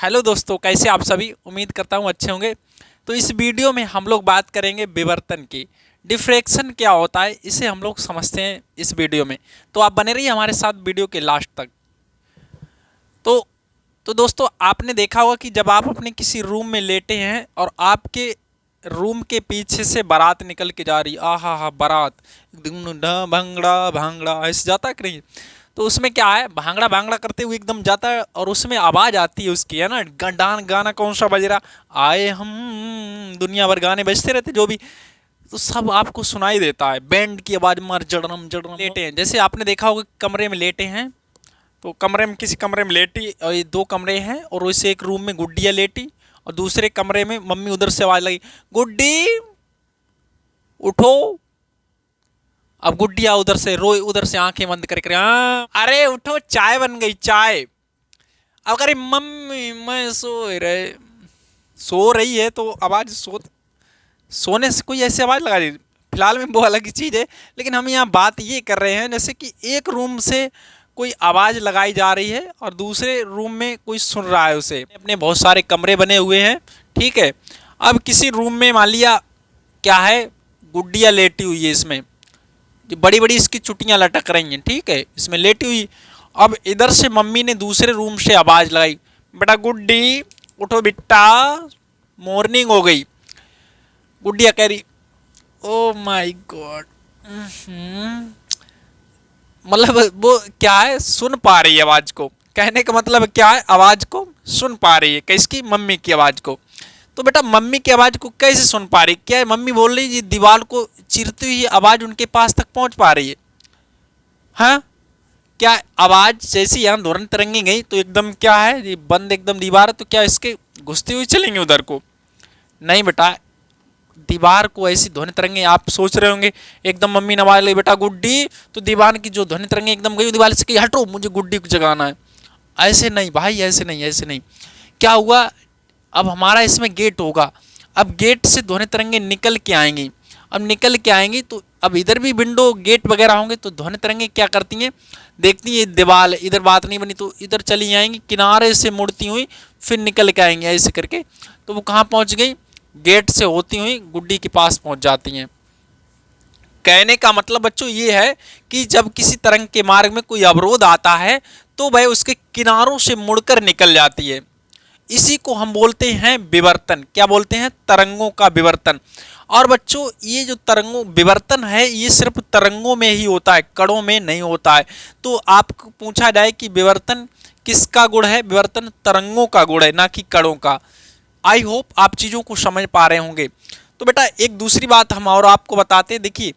Hello दोस्तों, कैसे आप सभी। उम्मीद करता हूँ अच्छे होंगे। तो इस वीडियो में हम लोग बात करेंगे विवर्तन की। डिफ्रैक्शन क्या होता है इसे हम लोग समझते हैं इस वीडियो में। तो आप बने रहिए हमारे साथ वीडियो के लास्ट तक। तो दोस्तों, आपने देखा होगा कि जब आप अपने किसी रूम में लेटे हैं और आपके रूम के पीछे से बारात निकल के जा रही, आहा हा बारात एकदम भांगड़ा भांगड़ा ऐसे जाता है कि नहीं। तो उसमें क्या है, भांगड़ा भांगड़ा करते हुए एकदम जाता है और उसमें आवाज आती है उसकी, है ना। गाना कौन सा बज रहा, आए हम, दुनिया भर गाने बजते रहते जो भी, तो सब आपको सुनाई देता है। बैंड की आवाज मार जड़म जड़म। लेटे हैं, जैसे आपने देखा होगा कमरे में लेटे हैं, तो कमरे में किसी कमरे में लेटी, और ये दो कमरे हैं और वैसे एक रूम में गुड्डिया लेटी और दूसरे कमरे में मम्मी उधर से आवाज लगी, गुड्डी उठो। अब गुड्डिया उधर से रोई, उधर से आंखें बंद करके, अरे उठो चाय बन गई चाय। अब अरे मम्मी मैं सो रही है तो आवाज सोने से कोई ऐसी आवाज लगा दी। फिलहाल में वो अलग ही चीज है, लेकिन हम यहाँ बात ये कर रहे हैं जैसे कि एक रूम से कोई आवाज लगाई जा रही है और दूसरे रूम में कोई सुन रहा है उसे। अपने बहुत सारे कमरे बने हुए हैं, ठीक है। अब किसी रूम में मान लिया क्या है, गुड्डिया लेटी हुई है, इसमें बड़ी बड़ी इसकी चुटियां लटक रही हैं, ठीक है, इसमें लेटी हुई। अब इधर से मम्मी ने दूसरे रूम से आवाज लगाई, बेटा गुड्डी उठो बिट्टा, मॉर्निंग हो गई। गुड्डिया कह रही, ओ माय गॉड। मतलब वो क्या है, सुन पा रही है आवाज को। कहने का मतलब क्या है, आवाज को सुन पा रही है, किसकी, मम्मी की आवाज को। तो बेटा मम्मी की आवाज को कैसे सुन पा रही, क्या है मम्मी बोल रही है दीवार को चीरती हुई आवाज उनके पास तक पहुंच पा रही है। हाँ, क्या आवाज जैसी यहाँ ध्वनि तरंगी गई तो एकदम क्या है, ये बंद एकदम दीवार है, तो क्या इसके घुसती हुई चलेंगे उधर को? नहीं बेटा, दीवार को ऐसी ध्वनि तरंगे, आप सोच रहे होंगे एकदम मम्मी ने आवाज ली बेटा गुड्डी, तो दीवार की जो ध्वनि तरंगे एकदम गई दीवार से कि हटो मुझे गुड्डी को जगाना है। ऐसे नहीं भाई, ऐसे नहीं, ऐसे नहीं। क्या हुआ, अब हमारा इसमें गेट होगा, अब गेट से ध्वनि तरंगे निकल के आएंगी। अब निकल के आएंगी तो अब इधर भी विंडो गेट वगैरह होंगे, तो ध्वनि तरंगे क्या करती हैं, देखती हैं दीवार इधर बात नहीं बनी तो इधर चली जाएंगी, किनारे से मुड़ती हुई फिर निकल के आएंगी ऐसे करके। तो वो कहाँ पहुँच गई, गेट से होती हुई गुड्डी के पास पहुँच जाती हैं। कहने का मतलब बच्चों ये है कि जब किसी तरंग के मार्ग में कोई अवरोध आता है तो वह उसके किनारों से मुड़कर निकल जाती है। इसी को हम बोलते हैं विवर्तन। क्या बोलते हैं, तरंगों का विवर्तन। और बच्चों ये जो तरंगों विवर्तन है ये सिर्फ तरंगों में ही होता है, कणों में नहीं होता है। तो आपको पूछा जाए कि विवर्तन किसका गुण है, विवर्तन तरंगों का गुण है, ना कि कणों का। आई होप आप चीज़ों को समझ पा रहे होंगे। तो बेटा एक दूसरी बात हम और आपको बताते, देखिए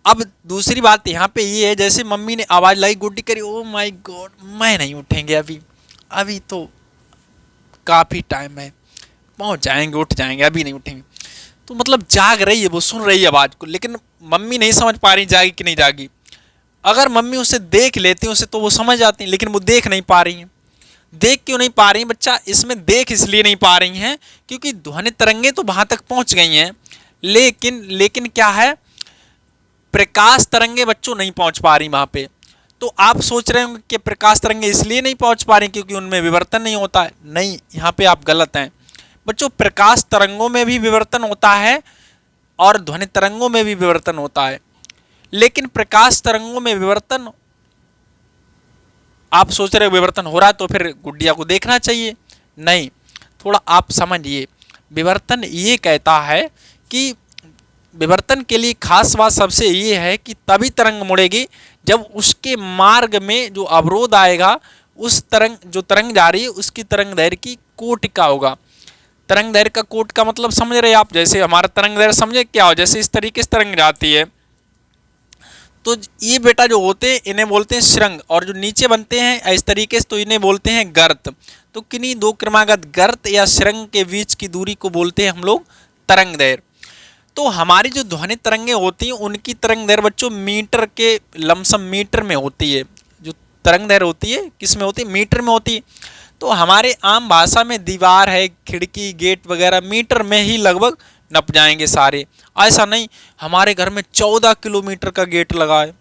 अब दूसरी बात यहाँ पे ये है, जैसे मम्मी ने आवाज़ लाई, गुड्डी करी, ओ माय गॉड मैं नहीं उठेंगे अभी, अभी तो काफ़ी टाइम है, पहुँच जाएंगे, उठ जाएंगे, अभी नहीं उठेंगे। तो मतलब जाग रही है, वो सुन रही है आवाज़ को, लेकिन मम्मी नहीं समझ पा रही जागी कि नहीं जागी। अगर मम्मी उसे देख लेती उसे तो वो समझ जाती, लेकिन वो देख नहीं पा रही हैं। देख क्यों नहीं पा रही बच्चा, इसमें देख इसलिए नहीं पा रही हैं क्योंकि ध्वनि तरंगे तो वहां तक पहुंच गई हैं, लेकिन क्या है, प्रकाश तरंगे बच्चों नहीं पहुंच पा रही वहां पे। तो आप सोच रहे होंगे कि प्रकाश तरंगे इसलिए नहीं पहुंच पा रही क्योंकि उनमें विवर्तन नहीं होता है। नहीं, यहाँ पे आप गलत हैं बच्चों। प्रकाश तरंगों में भी विवर्तन होता है और ध्वनि तरंगों में भी विवर्तन होता है, लेकिन प्रकाश तरंगों में विवर्तन, आप सोच रहे विवर्तन हो रहा है तो फिर गुड्डिया को देखना चाहिए। नहीं, थोड़ा आप समझिए। विवर्तन ये कहता है कि विवर्तन के लिए खास बात सबसे ये है कि तभी तरंग मुड़ेगी जब उसके मार्ग में जो अवरोध आएगा, उस तरंग जो तरंग जा रही है उसकी तरंग दैर्घ्य की कोटि का होगा। तरंग दैर्घ्य का कोटि का मतलब समझ रहे आप, जैसे हमारा तरंग दैर्घ्य समझे क्या हो, जैसे इस तरीके से तरंग जाती है, तो ये बेटा जो होते हैं इन्हें बोलते हैं श्रृंग, और जो नीचे बनते हैं इस तरीके से तो इन्हें बोलते हैं गर्त। तो किन्हीं दो क्रमागत गर्त या श्रृंग के बीच की दूरी को बोलते हैं हम लोग तरंग दैर्घ्य। तो हमारी जो ध्वनि तरंगें होती हैं उनकी तरंग दैर्घ्य बच्चों मीटर के लमसम मीटर में होती है। जो तरंग दैर्घ्य होती है किस में होती है, मीटर में होती है। तो हमारे आम भाषा में दीवार है, खिड़की, गेट वगैरह मीटर में ही लगभग नप जाएंगे सारे। ऐसा नहीं हमारे घर में 14 किलोमीटर का गेट लगा है,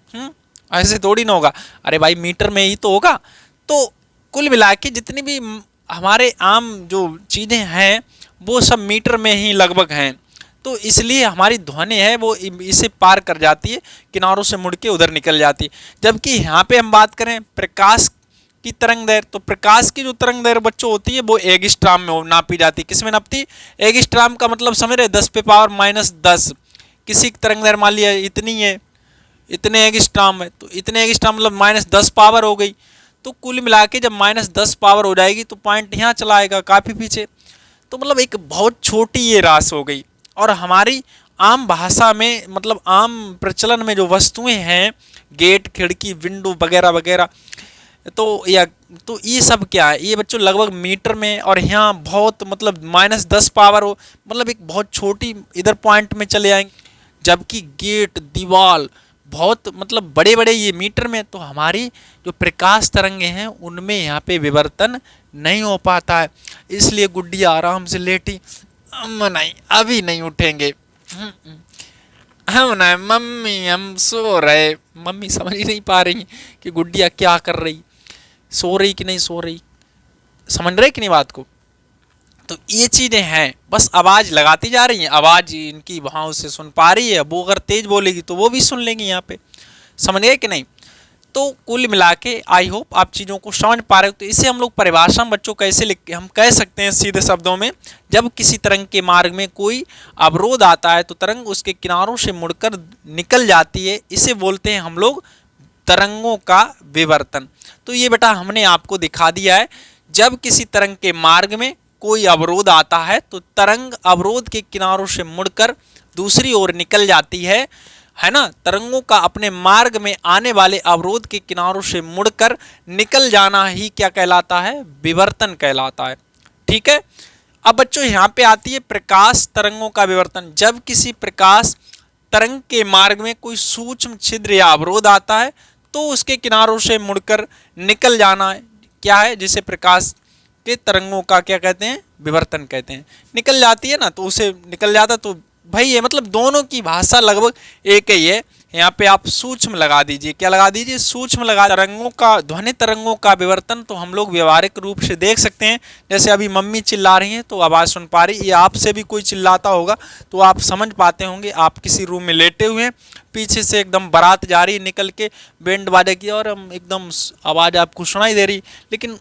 ऐसे थोड़ी ना होगा। अरे भाई मीटर में ही तो होगा। तो कुल मिला के जितनी भी हमारे आम जो चीज़ें हैं वो सब मीटर में ही लगभग हैं, तो इसलिए हमारी ध्वनि है वो इसे पार कर जाती है, किनारों से मुड़ के उधर निकल जाती है। जबकि यहाँ पे हम बात करें प्रकाश की तरंग दैर्घ्य, तो प्रकाश की जो तरंग दैर्घ्य बच्चों होती है वो एंगस्ट्रॉम में नापी जाती है। किस में नापती? एंगस्ट्रॉम का मतलब समझ रहे, 10⁻⁻10। किसी की तरंग दैर्घ्य मान लिया इतनी है, इतने एंगस्ट्रॉम है, तो इतने एंगस्ट्रॉम मतलब -10 पावर हो गई। तो कुल मिला के जब -10 पावर हो जाएगी तो पॉइंट यहाँ चला आएगा काफ़ी पीछे, तो मतलब एक बहुत छोटी ये राशि हो गई। और हमारी आम भाषा में मतलब आम प्रचलन में जो वस्तुएं हैं, गेट, खिड़की, विंडो वगैरह वगैरह, तो या तो ये सब क्या है, ये बच्चों लगभग मीटर में, और यहाँ बहुत मतलब -10 पावर हो, मतलब एक बहुत छोटी इधर पॉइंट में चले आएंगे। जबकि गेट, दीवार बहुत मतलब बड़े बड़े ये मीटर में, तो हमारी जो प्रकाश तरंगे हैं उनमें यहाँ पे विवर्तन नहीं हो पाता है। इसलिए गुड्डिया आराम से लेटी, हम नहीं अभी नहीं उठेंगे, हम ना मम्मी हम सो रहे। मम्मी समझ ही नहीं पा रही कि गुड्डिया क्या कर रही, सो रही कि नहीं सो रही, समझ रहे कि नहीं बात को। तो ये चीज़ें हैं, बस आवाज़ लगाती जा रही हैं, आवाज़ इनकी वहाँ उससे सुन पा रही है, वो अगर तेज बोलेगी तो वो भी सुन लेंगी यहाँ पे, समझ गए कि नहीं। तो कुल मिला के आई होप आप चीज़ों को समझ पा रहे हो। तो इसे हम लोग परिभाषा में बच्चों कैसे लिख के हम कह सकते हैं सीधे शब्दों में, जब किसी तरंग के मार्ग में कोई अवरोध आता है तो तरंग उसके किनारों से मुड़कर निकल जाती है, इसे बोलते हैं हम लोग तरंगों का विवर्तन। तो ये बेटा हमने आपको दिखा दिया है, जब किसी तरंग के मार्ग में कोई अवरोध आता है तो तरंग अवरोध के किनारों से मुड़कर दूसरी ओर निकल जाती है ना। तरंगों का अपने मार्ग में आने वाले अवरोध के किनारों से मुड़कर निकल जाना ही क्या कहलाता है? विवर्तन कहलाता है। ठीक है। अब बच्चों यहाँ पे आती है प्रकाश तरंगों का विवर्तन। जब किसी प्रकाश तरंग के मार्ग में कोई सूक्ष्म छिद्र या अवरोध आता है तो उसके किनारों से मुड़कर निकल जाना क्या है, जिसे प्रकाश के तरंगों का क्या कहते हैं? विवर्तन कहते हैं। निकल जाती है ना, तो उसे निकल जाता, तो भाई ये मतलब दोनों की भाषा लगभग एक ही है। यहाँ पे आप सूक्ष्म लगा दीजिए, क्या लगा दीजिए? सूक्ष्म लगा। तरंगों का, ध्वनि तरंगों का विवर्तन तो हम लोग व्यवहारिक रूप से देख सकते हैं। जैसे अभी मम्मी चिल्ला रही हैं तो आवाज़ सुन पा रही, या आपसे भी कोई चिल्लाता होगा तो आप समझ पाते होंगे। आप किसी रूम में लेटे हुए हैं, पीछे से एकदम बारात जा रही निकल के बैंड बाजे की, और हम एकदम आवाज़ आपको सुनाई दे रही, लेकिन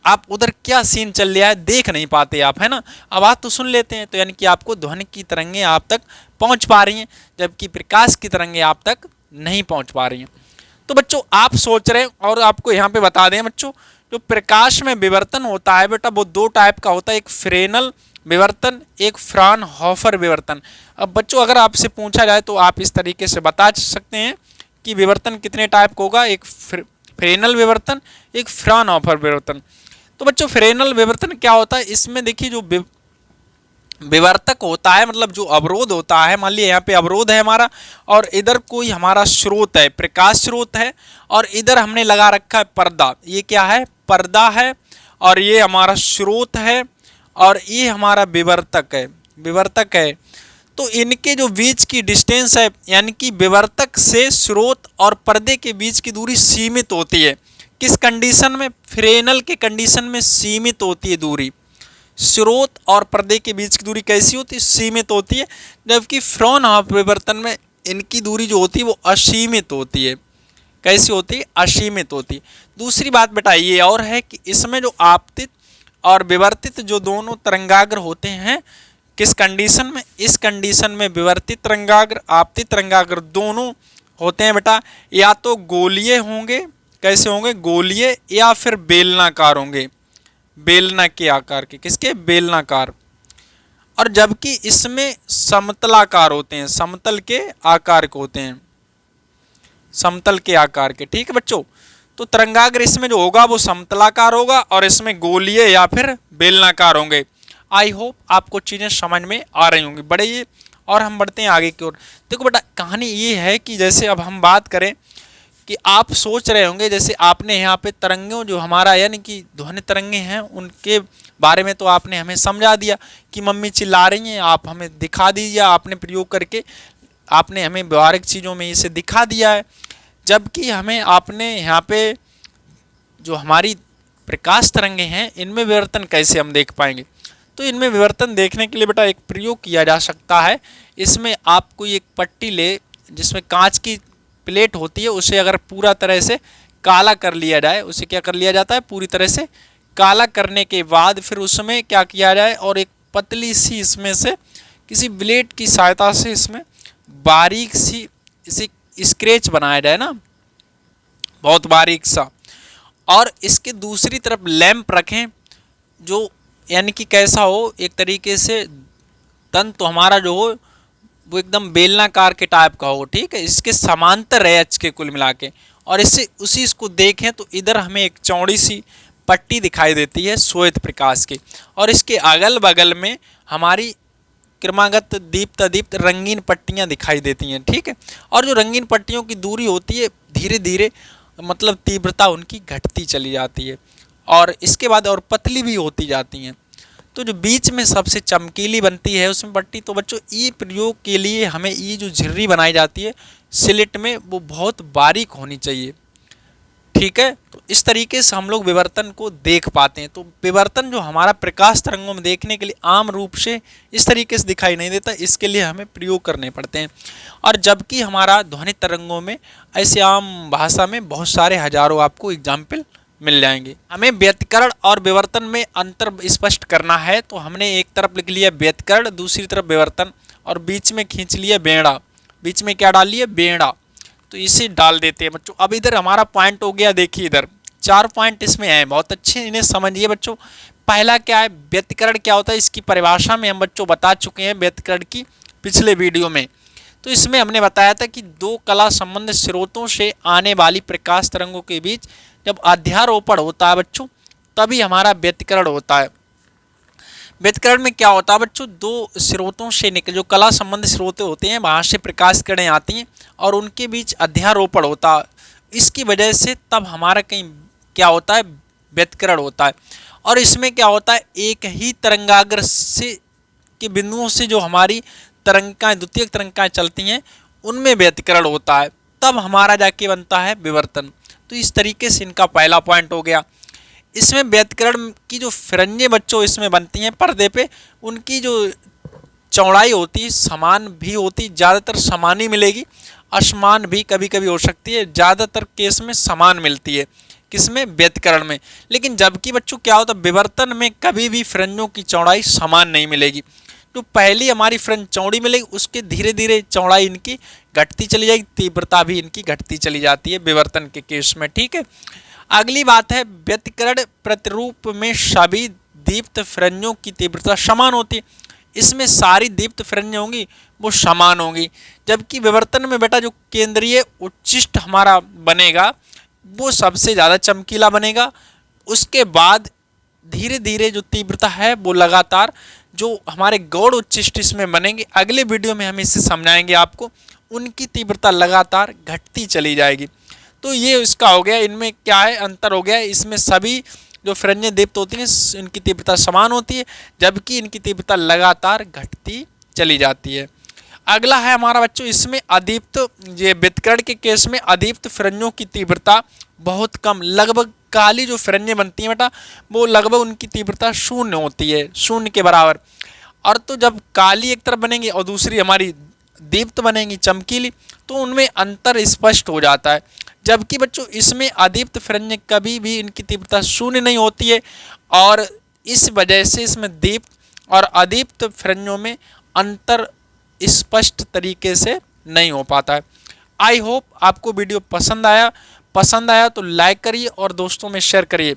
आप उधर क्या सीन चल रहा है देख नहीं पाते आप, है ना। आवाज़ तो सुन लेते हैं, तो यानी कि आपको ध्वनि की तरंगें आप तक पहुंच पा रही हैं, जबकि प्रकाश की तरंगें आप तक नहीं पहुंच पा रही हैं। तो बच्चों आप सोच रहे हैं, और आपको यहाँ पे बता दें बच्चों, जो प्रकाश में विवर्तन होता है बेटा वो दो टाइप का होता है, एक फ्रेनल विवर्तन, एक फ्राउनहोफर विवर्तन। अब बच्चों अगर आपसे पूछा जाए तो आप इस तरीके से बता सकते हैं कि विवर्तन कितने टाइप का होगा, एक फ्रेनल विवर्तन, एक फ्राउनहोफर विवर्तन। तो बच्चों फ्रेनल विवर्तन क्या होता है? इसमें देखिए जो विवर्तक होता है, मतलब जो अवरोध होता है, मान लिया यहाँ पे अवरोध है हमारा, और इधर कोई हमारा स्रोत है, प्रकाश स्रोत है, और इधर हमने लगा रखा है पर्दा। ये क्या है? पर्दा है, और ये हमारा स्रोत है, और ये हमारा विवर्तक है, विवर्तक है। तो इनके जो बीच की डिस्टेंस है, यानी कि विवर्तक से स्रोत और पर्दे के बीच की दूरी सीमित होती है। किस कंडीशन में? फ्रेनल के कंडीशन में सीमित होती है दूरी। स्रोत और पर्दे के बीच की दूरी कैसी होती है? सीमित होती है। जबकि फ्राउनहोफर विवर्तन में इनकी दूरी जो होती है वो असीमित होती है। कैसी होती है? असीमित होती है। दूसरी बात बेटा ये और है कि इसमें जो आपतित और विवर्तित जो दोनों तरंगाग्र होते हैं, किस कंडीशन में? इस कंडीशन में विवर्तित तरंगाग्र, आपतित तरंगाग्र दोनों होते हैं बेटा, या तो गोलीय होंगे, कैसे होंगे? गोलीय, या फिर बेलनाकार होंगे, बेलना के आकार के। किसके? बेलनाकार। और जबकि इसमें समतलाकार होते हैं, समतल के आकार के होते हैं, समतल के आकार के। ठीक है बच्चों। तो तरंगाग्र इसमें जो होगा वो समतलाकार होगा, और इसमें गोलीय या फिर बेलनाकार होंगे। आई होप आपको चीज़ें समझ में आ रही होंगी। बड़े ये, और हम बढ़ते हैं आगे की ओर। देखो बेटा कहानी ये है कि जैसे अब हम बात करें कि आप सोच रहे होंगे, जैसे आपने यहाँ पे तरंगों जो हमारा यानी कि ध्वनि तरंगे हैं उनके बारे में तो आपने हमें समझा दिया कि मम्मी चिल्ला रही हैं, आप हमें दिखा दीजिए, आपने प्रयोग करके आपने हमें व्यवहारिक चीज़ों में इसे दिखा दिया है। जबकि हमें आपने यहाँ पे जो हमारी प्रकाश तरंगे हैं इनमें विवर्तन कैसे हम देख पाएंगे। तो इनमें विवर्तन देखने के लिए बेटा एक प्रयोग किया जा सकता है। इसमें आप कोई एक पट्टी ले जिसमें कांच की प्लेट होती है, उसे अगर पूरा तरह से काला कर लिया जाए, उसे क्या कर लिया जाता है, पूरी तरह से काला करने के बाद फिर उसमें क्या किया जाए और एक पतली सी इसमें से किसी ब्लेड की सहायता से इसमें बारीक सी इसे स्क्रैच बनाया जाए ना, बहुत बारीक सा, और इसके दूसरी तरफ लैंप रखें जो यानी कि कैसा हो, एक तरीके से तंतु तो हमारा जो हो वो एकदम बेलनाकार के टाइप का हो, ठीक है, इसके समांतर है एच के कुल मिला के। और इससे उसी इसको देखें तो इधर हमें एक चौड़ी सी पट्टी दिखाई देती है श्वेत प्रकाश की, और इसके अगल बगल में हमारी क्रमागत दीप्त अदीप्त रंगीन पट्टियां दिखाई देती हैं, ठीक है। और जो रंगीन पट्टियों की दूरी होती है धीरे धीरे मतलब तीव्रता उनकी घटती चली जाती है, और इसके बाद और पतली भी होती जाती हैं। तो जो बीच में सबसे चमकीली बनती है उसमें पट्टी, तो बच्चों ये प्रयोग के लिए हमें ये जो झिर्री बनाई जाती है स्लिट में वो बहुत बारीक होनी चाहिए, ठीक है। तो इस तरीके से हम लोग विवर्तन को देख पाते हैं। तो विवर्तन जो हमारा प्रकाश तरंगों में देखने के लिए आम रूप से इस तरीके से दिखाई नहीं देता, इसके लिए हमें प्रयोग करने पड़ते हैं। और जबकि हमारा ध्वनि तरंगों में ऐसे आम भाषा में बहुत सारे हजारों आपको एग्जाम्पल मिल जाएंगे। हमें व्यतिकरण और विवर्तन में अंतर स्पष्ट करना है, तो हमने एक तरफ लिख लिया व्यतिकरण, दूसरी तरफ विवर्तन, और बीच में खींच लिया बेड़ा, बीच में क्या डाल लिया, बेड़ा। तो इसे डाल देते हैं बच्चों। अब इधर हमारा पॉइंट हो गया, देखिए इधर 4 पॉइंट इसमें हैं, बहुत अच्छे इन्हें समझिए बच्चों। पहला क्या है, व्यतिकरण क्या होता है, इसकी परिभाषा में हम बच्चों बता चुके हैं व्यतिकरण की पिछले वीडियो में। तो इसमें हमने बताया था कि दो कला संबंध स्रोतों से आने वाली प्रकाश तरंगों के बीच जब अध्यारोपण होता है बच्चों, तभी हमारा व्यतिकरण होता है। व्यतिकरण में क्या होता है बच्चों, दो स्रोतों से निकल जो कला संबंध स्रोत होते हैं वहाँ से प्रकाश किरणें आती हैं और उनके बीच अध्यारोपण होता है। इसकी वजह से तब हमारा कहीं क्या होता है, व्यतिकरण होता है। और इसमें क्या होता है, एक ही तरंगाग्र से के बिंदुओं से जो हमारी तरंगिकाएं द्वितीयक तरंगिकाएं चलती हैं उनमें व्यतिकरण होता है, तब हमारा जाके बनता है विवर्तन। तो इस तरीके से इनका पहला पॉइंट हो गया। इसमें व्यतिकरण की जो फ्रिंजें बच्चों इसमें बनती हैं पर्दे पे, उनकी जो चौड़ाई होती है समान भी होती, ज़्यादातर समान ही मिलेगी, असमान भी कभी कभी हो सकती है, ज़्यादातर केस में समान मिलती है, किसमें, व्यतिकरण में। लेकिन जबकि बच्चों क्या होता है, विवर्तन में कभी भी फ्रिंजों की चौड़ाई समान नहीं मिलेगी। तो पहली हमारी फ्रिंज चौड़ी मिलेगी, उसके धीरे धीरे चौड़ाई इनकी घटती चली जाएगी, तीव्रता भी इनकी घटती चली जाती है विवर्तन के केस में, ठीक है। अगली बात है, व्यतिकरण प्रतिरूप में सभी दीप्त फ्रिंजों की तीव्रता समान होती है। इसमें सारी दीप्त फ्रिंजें होंगी वो समान होंगी, जबकि विवर्तन में बेटा जो केंद्रीय उच्चिष्ट हमारा बनेगा वो सबसे ज़्यादा चमकीला बनेगा। उसके बाद धीरे धीरे जो तीव्रता है वो लगातार जो हमारे गौड़ उच्चिष्ट इसमें बनेंगे, अगले वीडियो में हम इसे समझाएंगे आपको, उनकी तीव्रता लगातार घटती चली जाएगी। तो ये इसका हो गया, इनमें क्या है अंतर हो गया, इसमें सभी जो फ्रिंजें दीप्त होती हैं इनकी तीव्रता समान होती है, जबकि इनकी तीव्रता लगातार घटती चली जाती है। अगला है हमारा बच्चों, इसमें अदीप्त, ये व्यतिकरण के केस में अदीप्त फ्रिंजों की तीव्रता बहुत कम, लगभग काली जो फ्रिंजें बनती हैं बेटा वो लगभग उनकी तीव्रता शून्य होती है, शून्य के बराबर। और तो जब काली एक तरफ बनेगी और दूसरी हमारी दीप्त बनेगी चमकीली, तो उनमें अंतर स्पष्ट हो जाता है। जबकि बच्चों इसमें अदीप्त फ्रिंजें कभी भी इनकी तीव्रता शून्य नहीं होती है, और इस वजह से इसमें दीप्त और अदीप्त फ्रिंजों में अंतर स्पष्ट तरीके से नहीं हो पाता है। आई होप आपको वीडियो पसंद आया तो लाइक करिए और दोस्तों में शेयर करिए।